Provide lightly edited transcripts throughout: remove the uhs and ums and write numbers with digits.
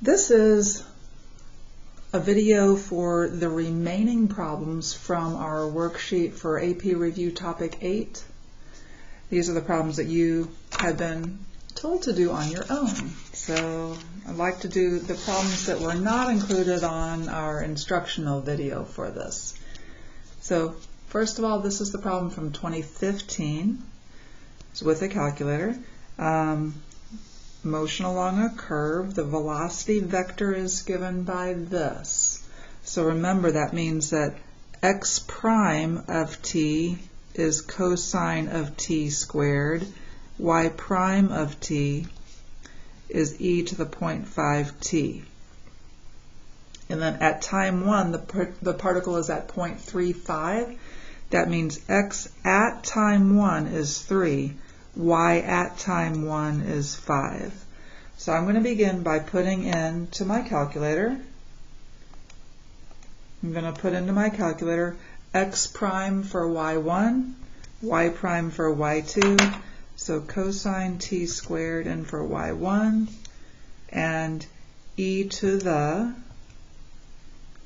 This is a video for the remaining problems from our worksheet for AP Review Topic 8. These are the problems that you have been told to do on your own. So I'd like to do the problems that were not included on our instructional video for this. So first of all, this is the problem from 2015. It's with a calculator. Motion along a curve, the velocity vector is given by this. So remember, that means that x prime of t is cosine of t squared, y prime of t is e to the 0.5 t. And then at time 1, the particle is at 0.35. That means x at time 1 is 3. Y at time 1 is 5. So I'm going to begin by putting into my calculator. I'm going to put into my calculator x prime for y1, y prime for y2, so cosine t squared in for y1, and e to the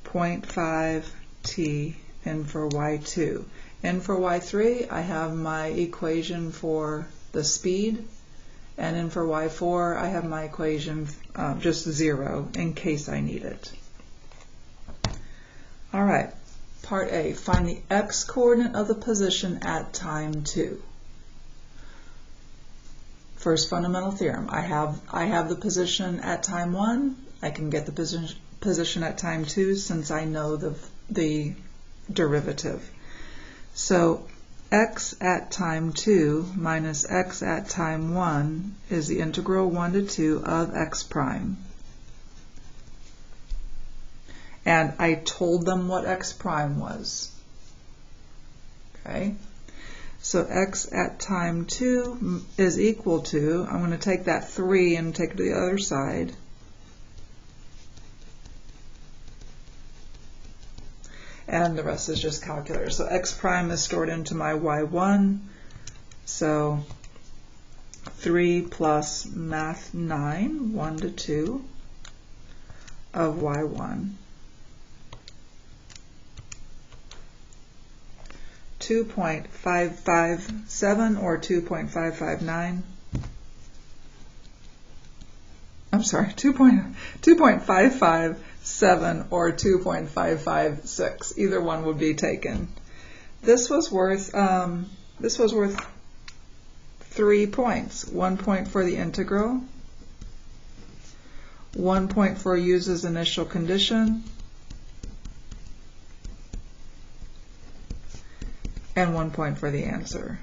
0.5 t in for y2. In for y3, I have my equation for the speed, and in for y4 I have my equation just 0 in case I need it. Alright, part A, find the x coordinate of the position at time 2. First fundamental theorem, I have the position at time 1, I can get the position at time 2 since I know the derivative. So x at time 2 minus x at time 1 is the integral 1 to 2 of x prime. And I told them what x prime was. Okay? So x at time 2 is equal to, I'm going to take that 3 and take it to the other side. And the rest is just calculator. So x prime is stored into my y1. So 3 plus math 9, 1 to 2 of y1. 2.557 or 2.559. I'm sorry, 2.557 or 2.556. Either one would be taken. This was worth 3 points. 1 point for the integral, 1 point for use as initial condition, and 1 point for the answer.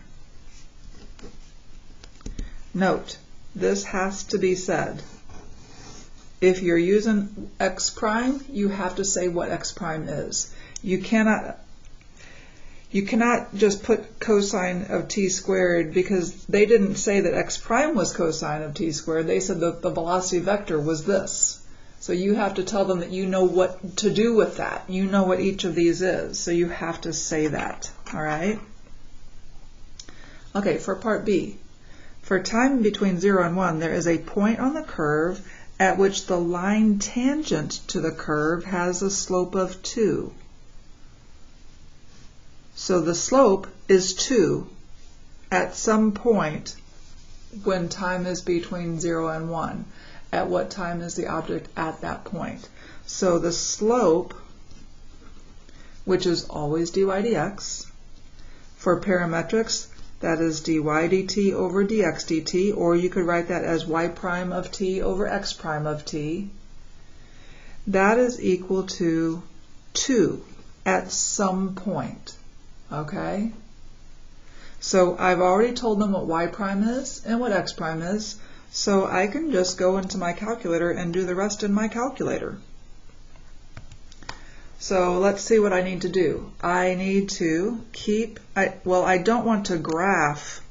Note, this has to be said. If you're using x prime, you have to say what x prime is. You cannot just put cosine of t squared, because they didn't say that x prime was cosine of t squared. They said that the velocity vector was this. So you have to tell them that you know what to do with that. You know what each of these is. So you have to say that. All right? Okay, for part B. For time between 0 and 1, there is a point on the curve at which the line tangent to the curve has a slope of 2. So the slope is 2 at some point when time is between 0 and 1. At what time is the object at that point? So the slope, which is always dy dx, for parametrics, that is dy dt over dx dt, or you could write that as y prime of t over x prime of t. That is equal to 2 at some point. Okay? So I've already told them what y prime is and what x prime is, so I can just go into my calculator and do the rest in my calculator. So let's see what I need to do. I need to I don't want to graph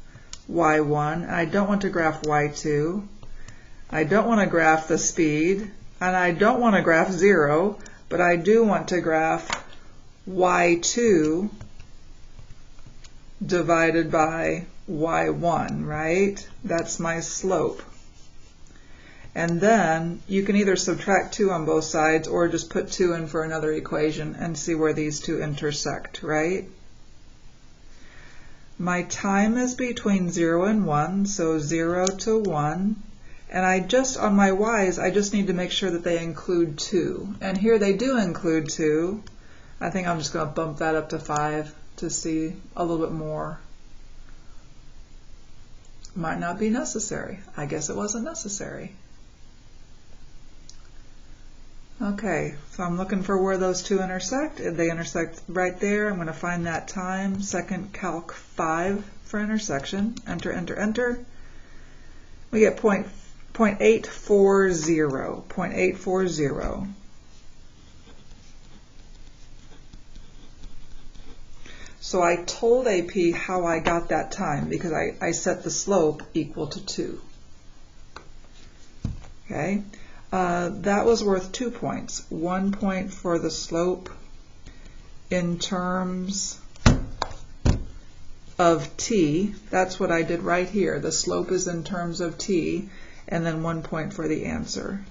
y1, I don't want to graph y2, I don't want to graph the speed, and I don't want to graph 0, but I do want to graph y2 divided by y1, right? That's my slope. And then you can either subtract 2 on both sides or just put 2 in for another equation and see where these two intersect, right? My time is between 0 and 1, so 0 to 1. And on my y's, I just need to make sure that they include 2. And here they do include 2. I think I'm just going to bump that up to 5 to see a little bit more. Might not be necessary. I guess it wasn't necessary. Okay, so I'm looking for where those two intersect. If they intersect right there, I'm going to find that time. Second Calc 5 for intersection. Enter, enter, enter. We get 0.840. 0.840. So I told AP how I got that time because I set the slope equal to 2. Okay. That was worth 2 points. 1 point for the slope in terms of t. That's what I did right here. The slope is in terms of t, and then 1 point for the answer.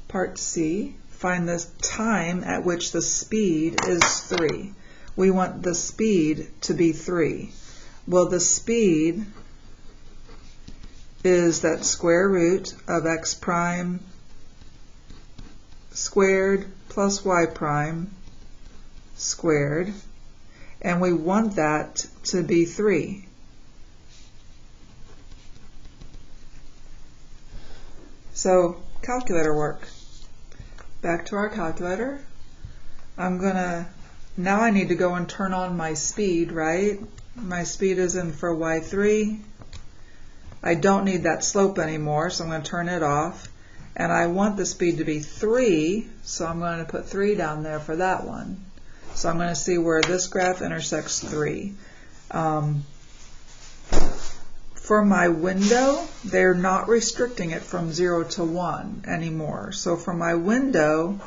Part C, find the time at which the speed is 3. We want the speed to be 3. Well, the speed is that square root of x prime squared plus y prime squared, and we want that to be 3. So calculator work. Back to our calculator. Now I need to go and turn on my speed, right? My speed is in for y3. I don't need that slope anymore, so I'm going to turn it off. And I want the speed to be 3, so I'm going to put 3 down there for that one. So I'm going to see where this graph intersects 3. For my window, they're not restricting it from 0 to 1 anymore. So for my window,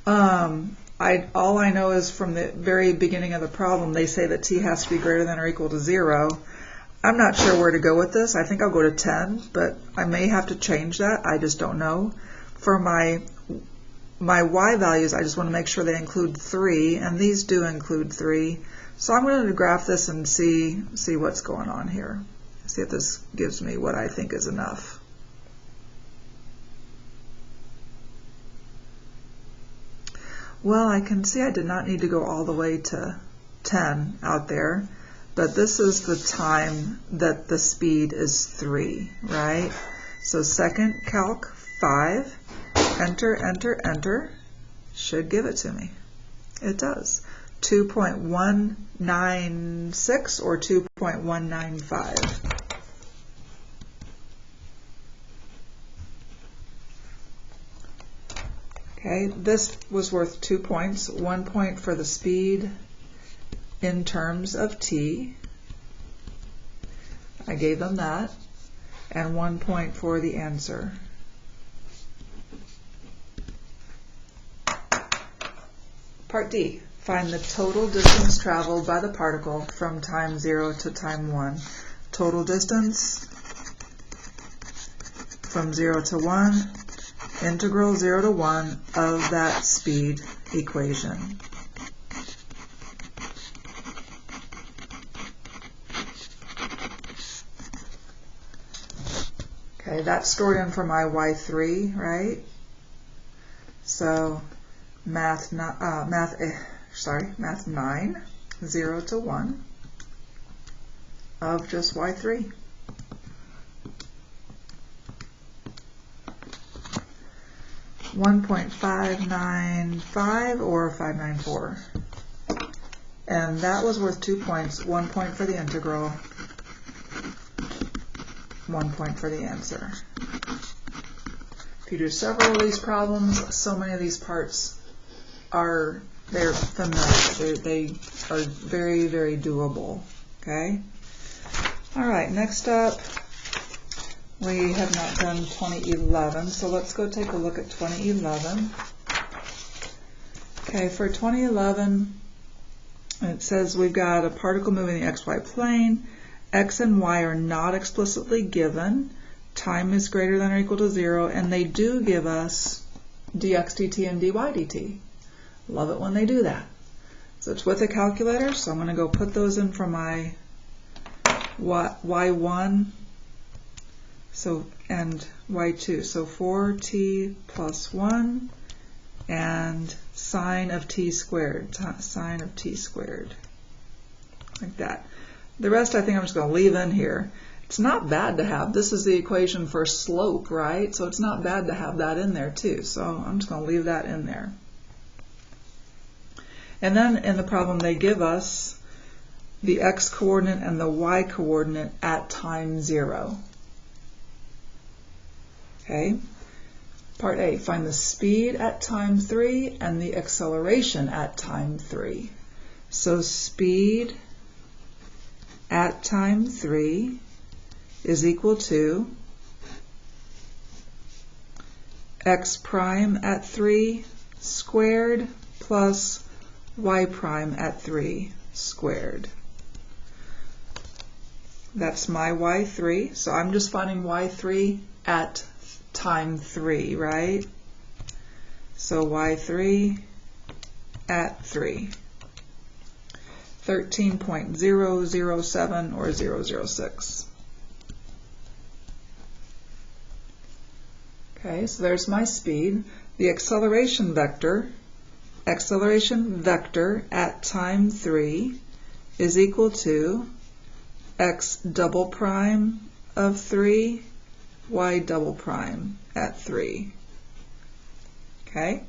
all I know is from the very beginning of the problem, they say that t has to be greater than or equal to 0. I'm not sure where to go with this. I think I'll go to 10, but I may have to change that. I just don't know. For my y values, I just want to make sure they include 3, and these do include 3. So I'm going to graph this and see what's going on here. See if this gives me what I think is enough. Well, I can see I did not need to go all the way to 10 out there. But this is the time that the speed is 3, right? So second Calc 5, enter, enter, enter, should give it to me. It does. 2.196 or 2.195. Okay, this was worth 2 points. 1 point for the speed in terms of t. I gave them that. And 1 point for the answer. Part D. Find the total distance traveled by the particle from time 0 to time 1. Total distance from 0 to 1, integral 0 to 1 of that speed equation. Okay, that's stored in for my y3, right? So math 9, 0 to 1 of just y3. .595 or 594. And that was worth 2 points. 1 point for the integral, 1 point for the answer. If you do several of these problems, so many of these parts they're familiar. They are very, very doable. Okay? All right, next up, we have not done 2011, so let's go take a look at 2011. Okay, for 2011, it says we've got a particle moving in the xy plane, X and Y are not explicitly given. Time is greater than or equal to 0, and they do give us dx dt and dy dt. Love it when they do that. So it's with a calculator, so I'm going to go put those in for my y1 and y2. So 4t plus 1 and sine of t squared, like that. The rest I think I'm just going to leave in here. It's not bad to have. This is the equation for slope, right? So it's not bad to have that in there too. So I'm just going to leave that in there. And then in the problem they give us the x coordinate and the y coordinate at time 0. Okay. Part A, find the speed at time 3 and the acceleration at time 3. So speed at time 3 is equal to x prime at 3 squared plus y prime at 3 squared. That's my y3. So I'm just finding y3 at time 3, right? So y3 at 3. 13.007 or 006. Okay, so there's my speed. The acceleration vector at time 3 is equal to x double prime of 3, y double prime at 3. Okay?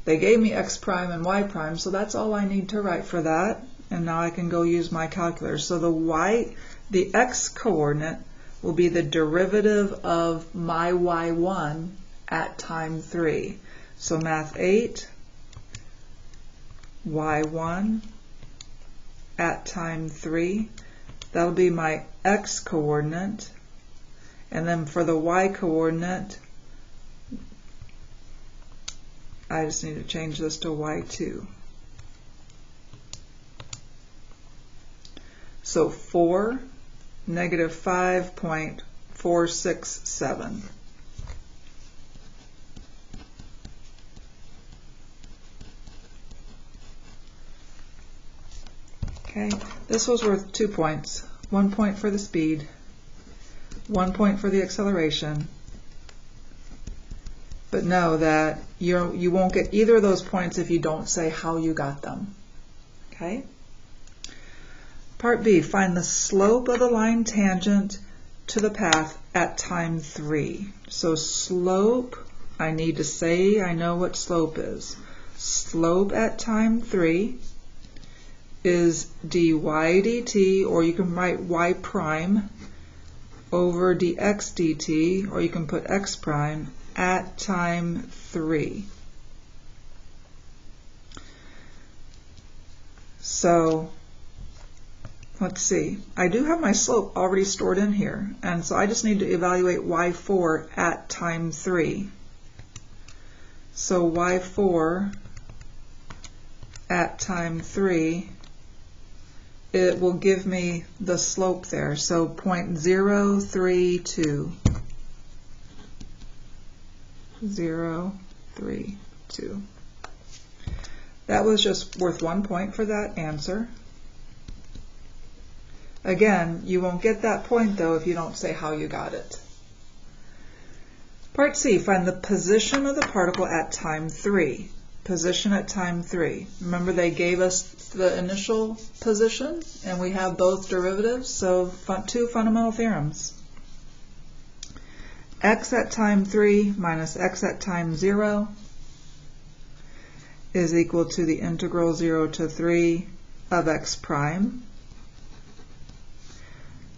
They gave me x prime and y prime, so that's all I need to write for that. And now I can go use my calculator. So the x coordinate will be the derivative of my y1 at time 3. So math 8, y1 at time 3, that'll be my x coordinate. And then for the y coordinate, I just need to change this to y2. So 4, negative 5.467. Okay, this was worth 2 points. 1 point for the speed, 1 point for the acceleration. But know that you won't get either of those points if you don't say how you got them. Okay? Part B, find the slope of the line tangent to the path at time 3. So slope, I need to say I know what slope is. Slope at time 3 is dy dt, or you can write y prime over dx dt, or you can put x prime at time 3. So let's see. I do have my slope already stored in here, and so I just need to evaluate y4 at time 3. So y4 at time 3, it will give me the slope there. So 0.032. 0.032. That was just worth 1 point for that answer. Again, you won't get that point though if you don't say how you got it. Part C, find the position of the particle at time 3. Position at time 3. Remember they gave us the initial position and we have both derivatives, so 2 fundamental theorems. X at time 3 minus x at time 0 is equal to the integral 0 to 3 of x prime.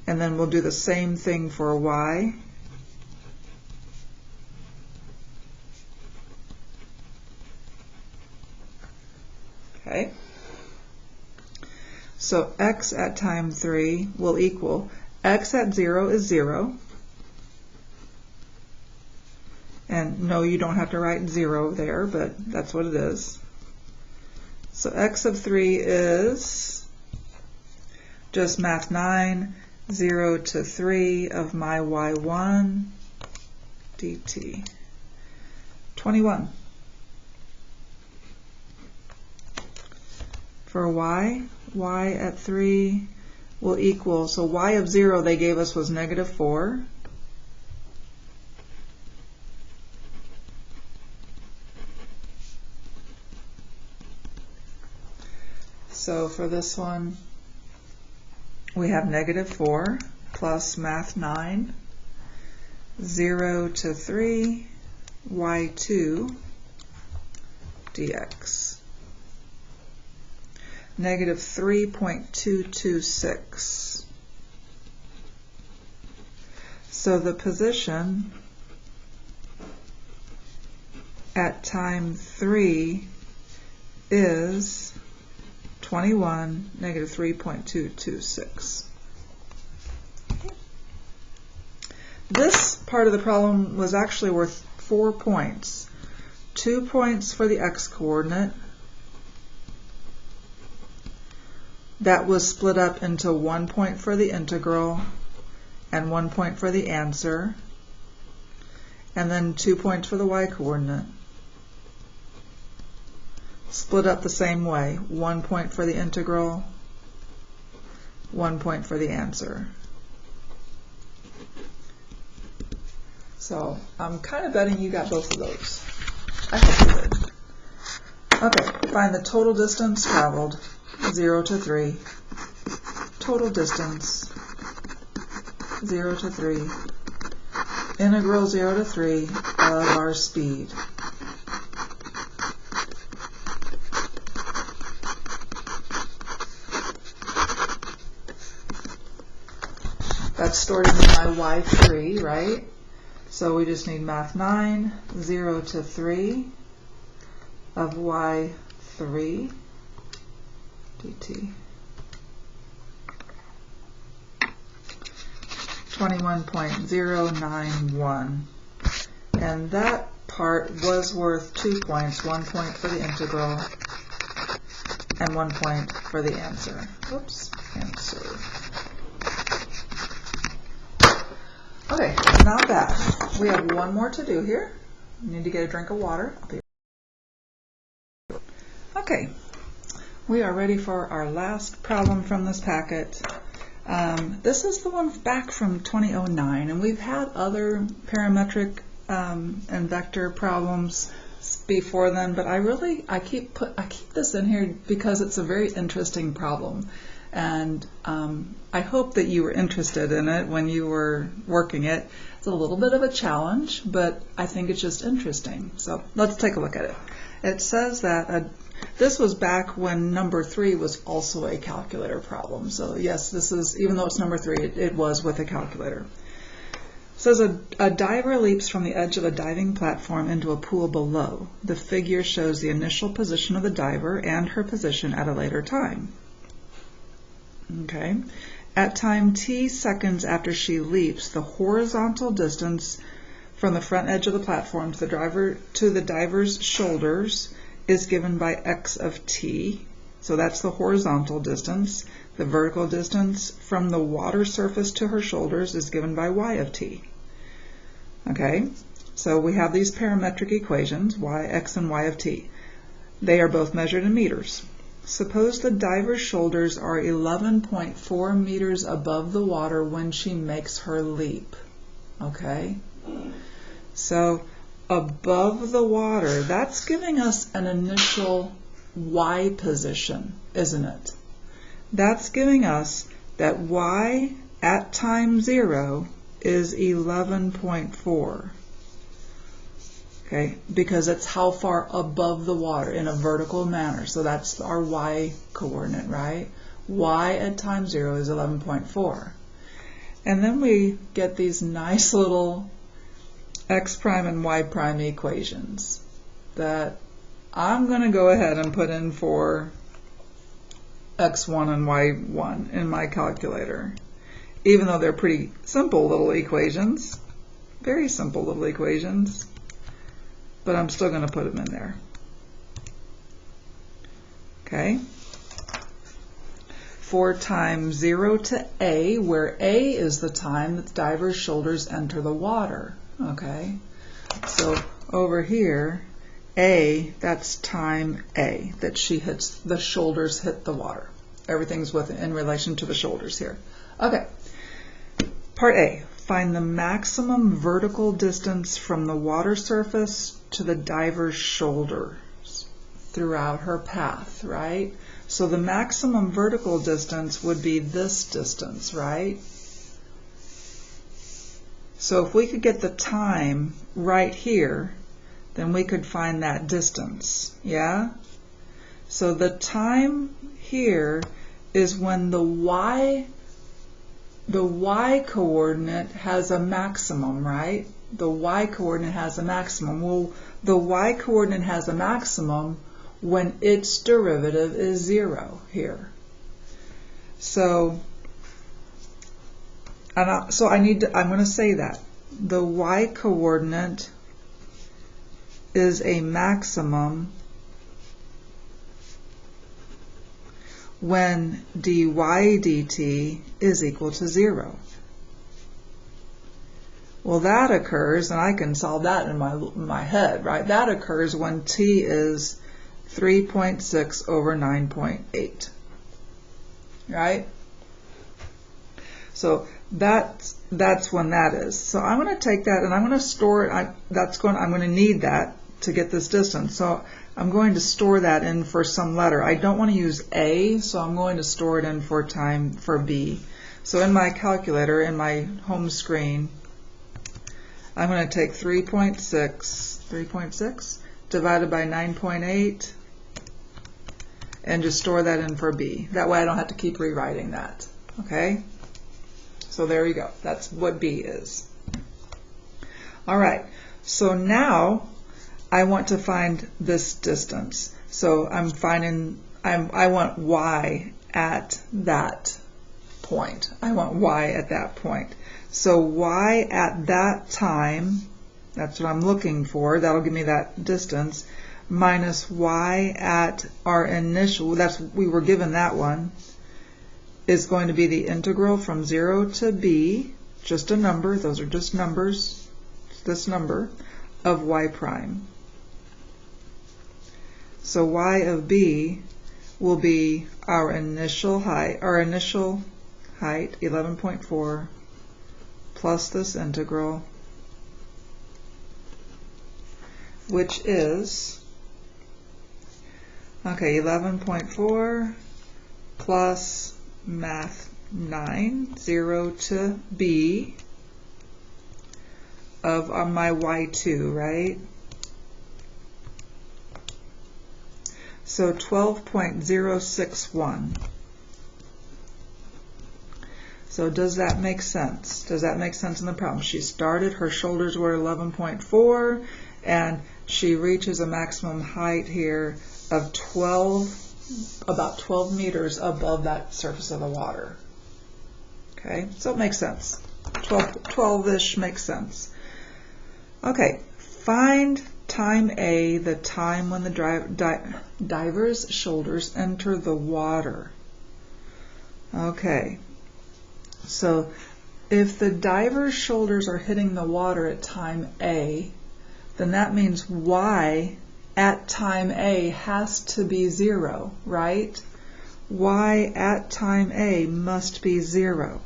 And then we'll do the same thing for y. Okay. So x at time 3 will equal, x at 0 is 0. And no, you don't have to write 0 there, but that's what it is. So x of 3 is just math 9, 0 to 3 of my y1 dt. 21. For y at 3 will equal, so y of 0 they gave us was -4. So for this one, we have -4 plus math 9, 0 to 3, y2 dx. -3.226. So the position at time 3 is 21, -3.226. This part of the problem was actually worth 4 points. 2 points for the x-coordinate. That was split up into 1 point for the integral and 1 point for the answer, and then 2 points for the y-coordinate. Split up the same way, 1 point for the integral, 1 point for the answer. So I'm kind of betting you got both of those. I hope you did. Okay, find the total distance traveled, 0 to 3. Total distance, 0 to 3. Integral 0 to 3 of our speed. That's stored in my y3, right? So we just need math 9, 0 to 3 of y3 dt. 21.091. And that part was worth 2 points, 1 point for the integral and 1 point for the answer. Oops, answer. Okay, not bad. We have one more to do here. I need to get a drink of water. Okay, we are ready for our last problem from this packet. This is the one back from 2009, and we've had other parametric and vector problems before then, but I keep this in here because it's a very interesting problem. And I hope that you were interested in it when you were working it. It's a little bit of a challenge, but I think it's just interesting. So let's take a look at it. It says that this was back when number 3 was also a calculator problem. So yes, this is, even though it's number 3, it was with a calculator. It says a diver leaps from the edge of a diving platform into a pool below. The figure shows the initial position of the diver and her position at a later time. Okay. At time t seconds after she leaps, the horizontal distance from the front edge of the platform to the diver's shoulders is given by x of t. So that's the horizontal distance. The vertical distance from the water surface to her shoulders is given by y of t. Okay. So we have these parametric equations, x and y of t. They are both measured in meters. Suppose the diver's shoulders are 11.4 meters above the water when she makes her leap. Okay? So above the water, that's giving us an initial y position, isn't it? That's giving us that y at time 0 is 11.4. Okay, because it's how far above the water in a vertical manner. So that's our y coordinate, right? Y at time 0 is 11.4. And then we get these nice little x prime and y prime equations that I'm going to go ahead and put in for x1 and y1 in my calculator. Even though they're pretty simple little equations, very simple little equations. But I'm still going to put them in there. Okay. for time 0 to A, where A is the time that the diver's shoulders enter the water. Okay, so over here, A, that's time A, that she hits, the shoulders hit the water. Everything's in relation to the shoulders here. Okay, part A, find the maximum vertical distance from the water surface to the diver's shoulders throughout her path, right? So the maximum vertical distance would be this distance, right? So if we could get the time right here, then we could find that distance, yeah? So the time here is when the y coordinate has a maximum, right? The y coordinate has a maximum. Well, the y coordinate has a maximum when its derivative is 0 here. So, I'm going to say that the y coordinate is a maximum when dy dt is equal to 0. Well, that occurs, and I can solve that in my head, right? That occurs when t is 3.6 over 9.8, right? So that's when that is. So I'm going to take that and I'm going to store it. I'm going to need that to get this distance. So I'm going to store that in for some letter. I don't want to use A, so I'm going to store it in for B. So in my calculator, in my home screen, I'm going to take 3.6 divided by 9.8 and just store that in for B. That way I don't have to keep rewriting that. Okay? So there you go. That's what B is. All right. So now I want to find this distance. So I want y at that point. I want y at that point. So y at that time, that's what I'm looking for. That'll give me that distance, minus y at our initial, we were given that one, is going to be the integral from 0 to b, just a number, those are just numbers, this number, of y prime. So y of b will be our initial height, 11.4, plus this integral, which is, okay, 11.4 plus math 9, 0 to b of my y2, right? So 12.061. So does that make sense? Does that make sense in the problem? She started, her shoulders were 11.4, and she reaches a maximum height here of about 12 meters above that surface of the water. Okay, so it makes sense. 12-ish makes sense. Okay, find time A, the time when the diver's shoulders enter the water. Okay, so if the diver's shoulders are hitting the water at time A, then that means y at time A has to be 0, right? Y at time A must be 0.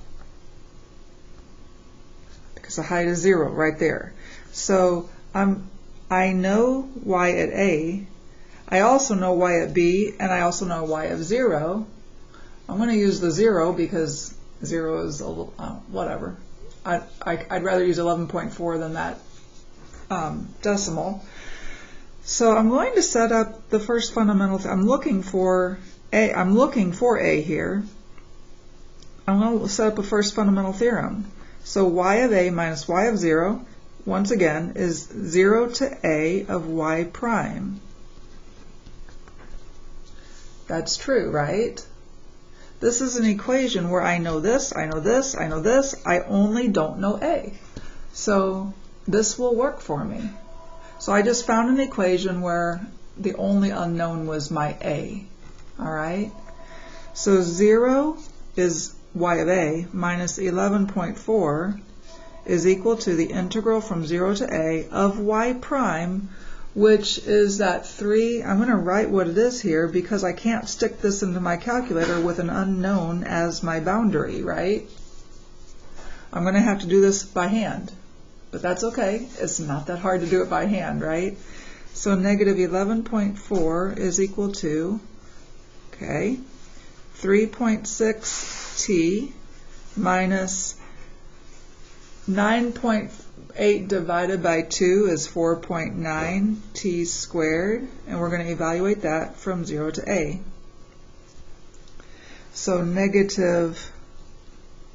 Because the height is 0 right there. So I know y at A, I also know y at B, and I also know y of 0. I'm going to use the 0 because 0 is a little, whatever. I'd rather use 11.4 than that decimal. So I'm going to set up the first fundamental. I'm looking for A here. I'm going to set up a first fundamental theorem. So y of A minus y of 0, once again, is 0 to A of y prime. That's true, right? This is an equation where I know this, I know this, I know this, I only don't know A. So this will work for me. So I just found an equation where the only unknown was my A. All right? So 0 is y of a minus 11.4 is equal to the integral from 0 to a of y prime, which is that 3. I'm going to write what it is here because I can't stick this into my calculator with an unknown as my boundary, right? I'm going to have to do this by hand, but that's okay. It's not that hard to do it by hand, right? So negative 11.4 is equal to, okay, 3.6t minus 9.8 divided by 2 is 4.9 t squared, and we're going to evaluate that from 0 to a. So negative,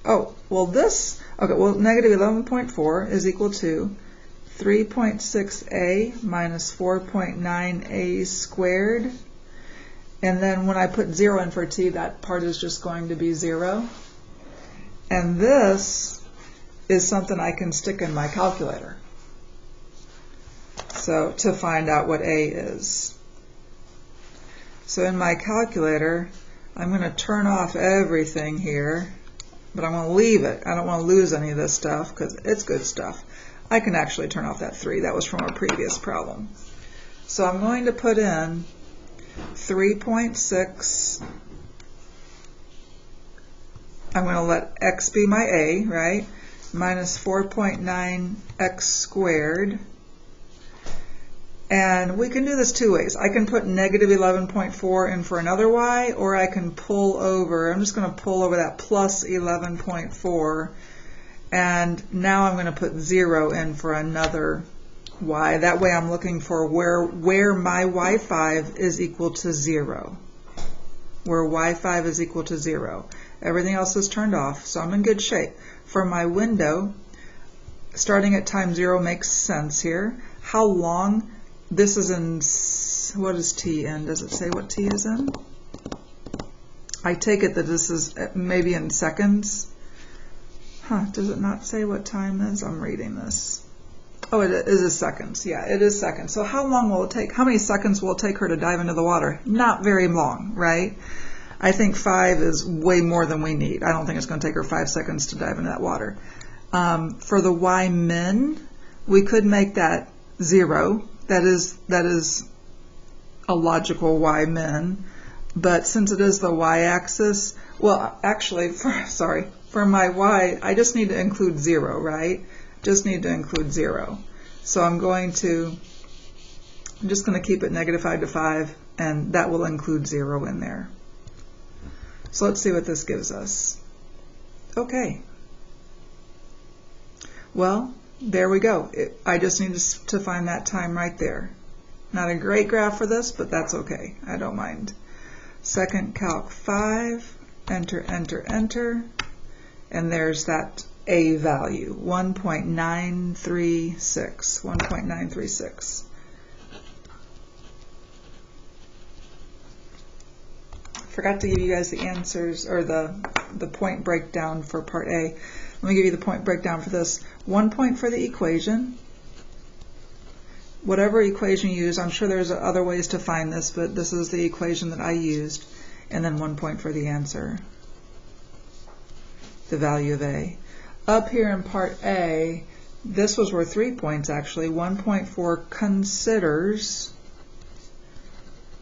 negative 11.4 is equal to 3.6a minus 4.9a squared. And then when I put 0 in for t, that part is just going to be 0. And this is something I can stick in my calculator. So to find out what a is. So in my calculator, I'm going to turn off everything here, but I'm going to leave it. I don't want to lose any of this stuff because it's good stuff. I can actually turn off that 3. That was from a previous problem. So I'm going to put in 3.6. I'm going to let x be my a, right? Minus 4.9x squared. And we can do this two ways. I can put negative 11.4 in for another y, or I can pull over. I'm just going to pull over that plus 11.4. And now I'm going to put 0 in for another y. That way I'm looking for where my y5 is equal to 0. Where y5 is equal to 0. Everything else is turned off, so I'm in good shape. For my window, starting at time 0 makes sense here. How long? This is in, what is t in? Does it say what t is in? I take it that this is maybe in seconds. Does it not say what time is? I'm reading this. Oh, it is seconds. Yeah, it is seconds. So how long will it take? How many seconds will it take her to dive into the water? Not very long, right? I think 5 is way more than we need. I don't think it's going to take her 5 seconds to dive into that water. For the y min, we could make that 0. That is a logical y min. But since it is the y-axis, well, actually, for my y, I just need to include 0, right? Just need to include 0. So I'm just going to keep it negative 5 to 5, and that will include 0 in there. So let's see what this gives us. Okay. Well, there we go. I just need to find that time right there. Not a great graph for this, but that's okay. I don't mind. Second Calc 5, enter, enter, enter, and there's that a value, 1.936, 1.936. Forgot to give you guys the answers, or the point breakdown for part A. Let me give you the point breakdown for this. 1 point for the equation. Whatever equation you use, I'm sure there's other ways to find this, but this is the equation that I used. And then 1 point for the answer, the value of A. Up here in part A, this was worth 3 points actually. 1 point for considers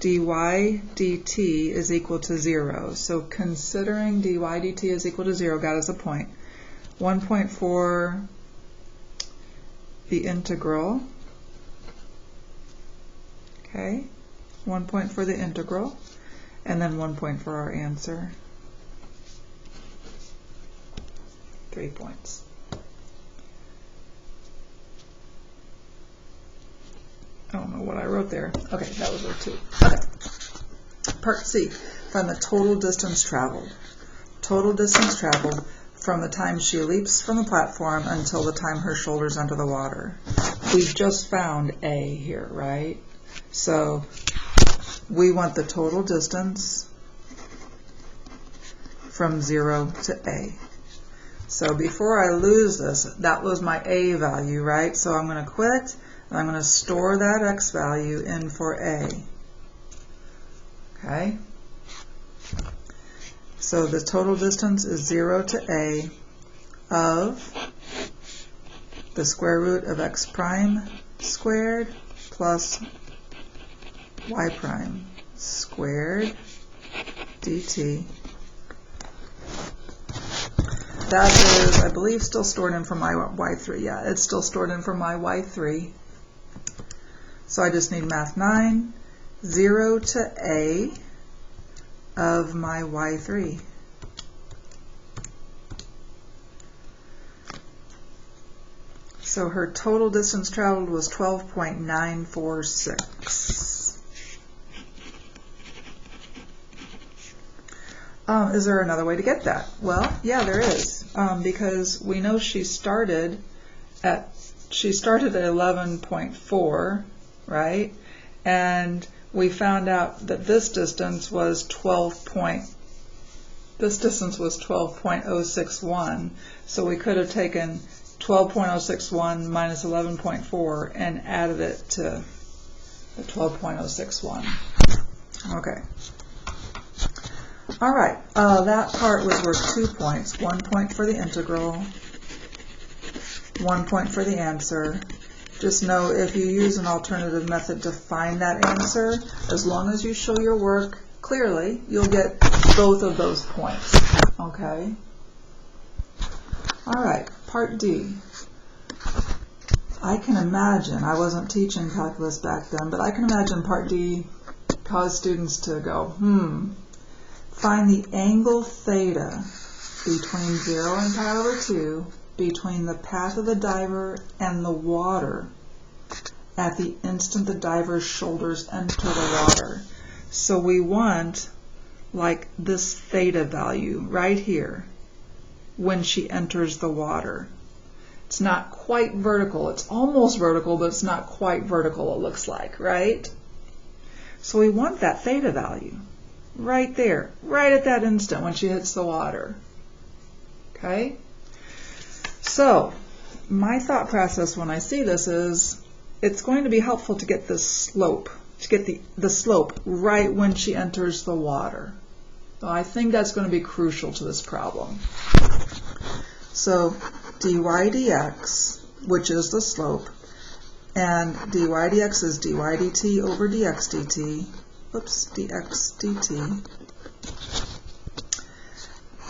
dy dt is equal to 0. So considering dy dt is equal to 0 got us a point. 1 point for the integral. Okay, 1 point for the integral, and then 1 point for our answer. 3 points. I don't know what I wrote there. Okay, that was worth 2. Okay. Part C, find the total distance traveled. Total distance traveled from the time she leaps from the platform until the time her shoulders enter the water. We just found A here, right? So we want the total distance from 0 to A. So before I lose this, that was my A value, right? So I'm going to quit, and I'm going to store that X value in for A. Okay? So the total distance is 0 to a of the square root of x prime squared plus y prime squared dt. That is, I believe, still stored in for my y3. Yeah, it's still stored in for my y3. So I just need math 9, 0 to a of my y3. So her total distance traveled was 12.946. Is there another way to get that? Well, yeah, there is, because we know she started at 11.4, right? And we found out that this distance was 12.061. So we could have taken 12.061 minus 11.4 and added it to the 12.061. Okay. All right, that part was worth 2 points. 1 point for the integral, 1 point for the answer. Just know if you use an alternative method to find that answer, as long as you show your work clearly, you'll get both of those points. Okay? All right, part D. I can imagine, I wasn't teaching calculus back then, but I can imagine part D caused students to go, find the angle theta between 0 and pi over 2 between the path of the diver and the water at the instant the diver's shoulders enter the water. So we want like this theta value right here when she enters the water. It's not quite vertical. It's almost vertical, but it's not quite vertical, it looks like, right? So we want that theta value right there, right at that instant when she hits the water. Okay? So, my thought process when I see this is, it's going to be helpful to get this slope, to get the slope right when she enters the water. So I think that's going to be crucial to this problem. So, dy dx, which is the slope, and dy dx is dy dt over dx dt, dx dt,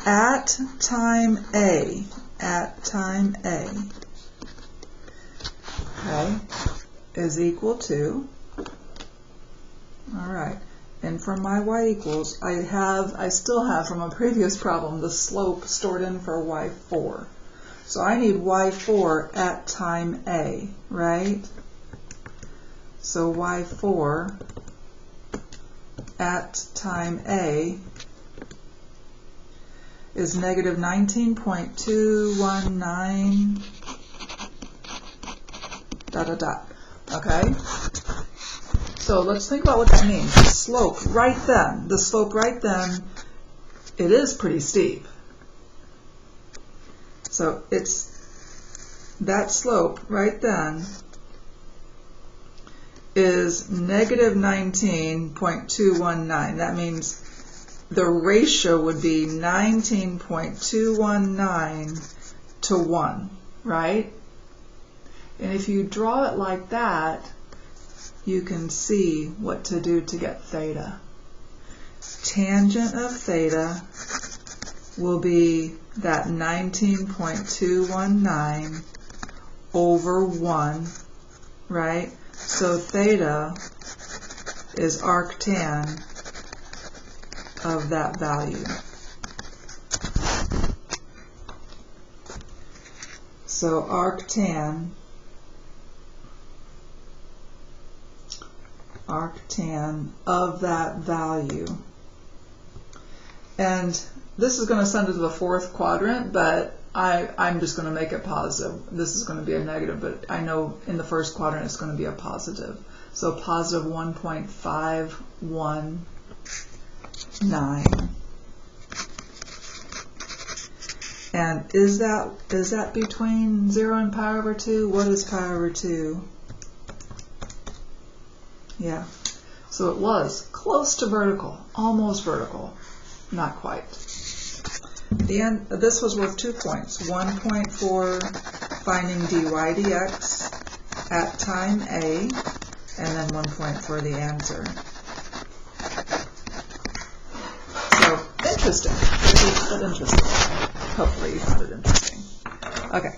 at time A, okay, is equal to, all right, and from my y equals, I still have from a previous problem the slope stored in for y4. So I need y4 at time A, right? So y4 at time A is negative 19.219 ... Okay? So let's think about what that means. The slope right then, it is pretty steep. So it's that slope right then is negative 19.219. That means the ratio would be 19.219 to 1, right? And if you draw it like that, you can see what to do to get theta. Tangent of theta will be that 19.219 over 1, right? So theta is arctan of that value. So arctan of that value. And this is going to send it to the fourth quadrant, but I'm just going to make it positive. This is going to be a negative, but I know in the first quadrant it's going to be a positive. So positive 1.519. And is that between 0 and pi over 2? What is pi over 2? Yeah. So it was close to vertical, almost vertical, not quite. This was worth 2 points. 1 point for finding dy dx at time A, and then 1 point for the answer. So, interesting. But interesting. Hopefully you found it interesting. Okay.